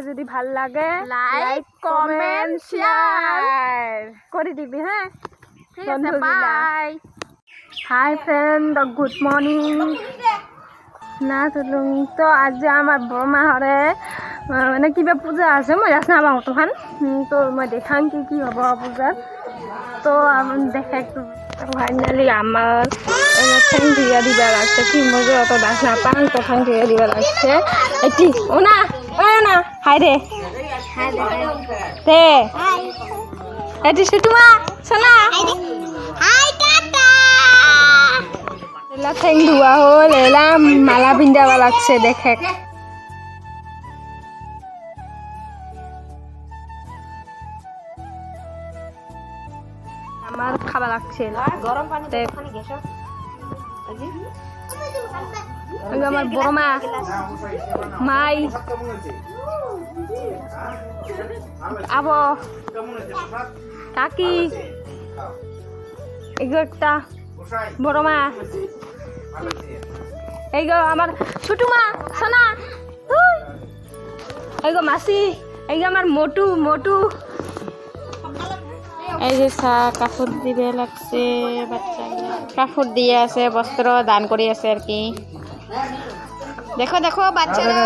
যদি ভাল লাগে লাইক কমেন্ট শেয়ার করে দিবি হ্যাঁ ঠিক আছে bye hi friend good morning না তুলুং তো আজি আমার বৰমা হৰে মানে কিবা পূজা আছে মই যাচ নাপাওঁ অতখান তো মই দেখাং কি হ'ব পূজাত তো দেখা একটু ফাইনালি আমার ঠ্যাং ধুইয়া দিবা লাগছে কি মই যে অত দাস নাপাং তো ঠ্যাং ধুইয়া দিবা লাগছে এটি ও না হাই রে দে এটি সুটুমা সোনা হাই টাটা এলা ঠ্যাং ধোয়া হল এলা মালা পিন্ধাবা লাগছে দেখে আমার খাবার লাগছে গরম পানি গেছো আমার বড়মা মাই আবো কাকি এগো একটা বড়মা এইগো আমার ছোটমা সোনা এইগো মাসি এইগো আমার মোটু এই যে কাপড় দিবে লাগছে বাচ্চা কাপড় দিয়ে আছে বস্ত্র দান করে আছে আর কি দেখো দেখো বাচ্চারা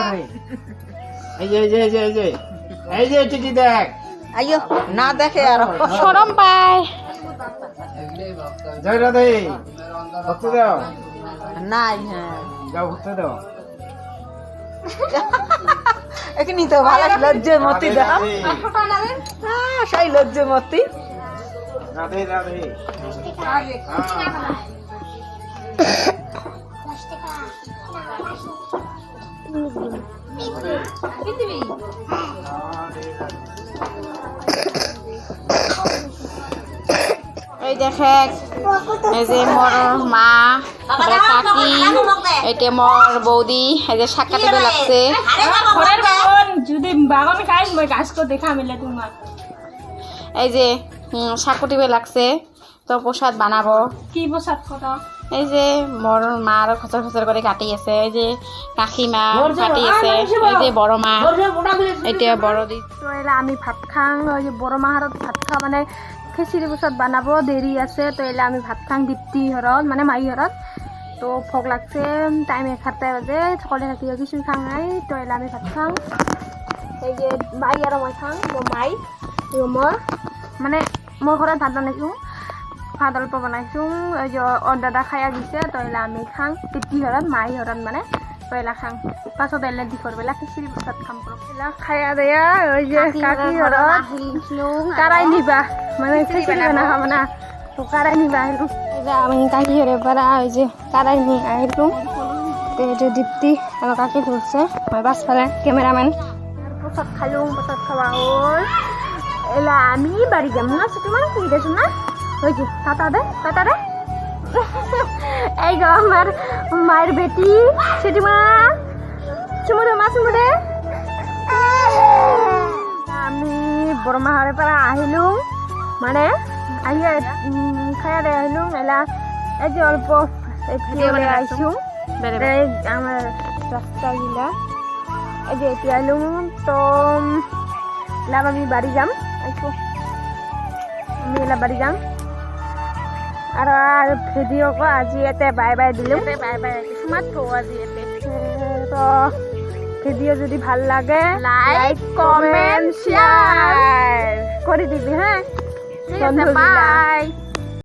এই যে চিঠি দেখ আইয়ো না দেখে আর শরম পায় জয় রাধে ভক্ত দাও নাই হ্যাঁ যাও ভক্ত দাও এখানে তো ভালো লজ্জে মতি দাও হ্যাঁ সেই লজ্জে মতি রাধে রাধে এই দেখে এই যে মোর মা কাকি এটা মোর বৌদি এই যে শাক কাটিবে লাগছে যদি বাগান খাইস মই গাছ কো দেখা মিলে তোমার এই যে শাক কাটিবে লাগছে তো প্রসাদ বানাবো কি প্রসাদ কটা এই যে মোর মার খচর খচর করে কাটি আছে এই যে কাকিমা কাটি আছে এই যে বড় মা এটা বড় দি তো এলা আমি ভাত খাং ওই যে বড় মাহারত ভাত খা মানে খিচিৰি পিছত বানাব দেৰি আছে তো এলা আমি ভাত খাং দীপ্তি হৰত মানে মাই হৰত তো ভোক লাগছে টাইম 11টা বাজে সকলে থাকি কিছু খাং নাই তো এলা আমি ভাত খাং এই যে মাই আৰু মই খাং মাই মোৰ মানে মোৰ ঘৰত ভাত বনাইছোঁ ভাত অল্প বনাইছোঁ এই যে দাদা খাই দিছে তো এলা আমি খাং দীপ্তি হৰত মাই হৰত মানে তো এলা খাং পাছত এলা দিখৰবেলা খিচিৰি পিছত খাম এলা খায়া দেয়া ওই যে কাকি হৰত কাৰাই নিবা মানে খিচিৰি বনাব না তো কাৰাই নিবা আহিলোঁ আমি কাকি হৰে পৰা ওই যে কাৰাই নি আহিলোঁ তো এইটো দীপ্তি আৰু কাকি ধৰছে মই পাছফালে কেমেৰামেন পাছত খালোঁ পাছত খাওয়া হ'ল এলা আমি বাড়ি যাম না তোমার কি দেছো না ওই যে টাটা দে এই গো আমার মায়ের বেটি সেটি মা চুমুরে মা চুমুরে আমি বড় মাহারে পৰা আহিলোঁ মানে আহিয়া খায়া দে আহিলোঁ এলা এই যে অল্প ভিডিও আহিছোঁ আমার রাস্তা গিলা এই যে এতিয়া আহিলোঁ তো এলা আমি বাড়ি যাম আমি এলা বাড়ি যাম আর ভিডিও কো আজি এতে বাই বাই দিলোঁ বাই মাত্ৰ আজি এতে তো ভিডিও যদি ভাল লাগে লাইক কমেন্ট শেয়ার করে দিবি হ্যাঁ ঠিক আছে বাই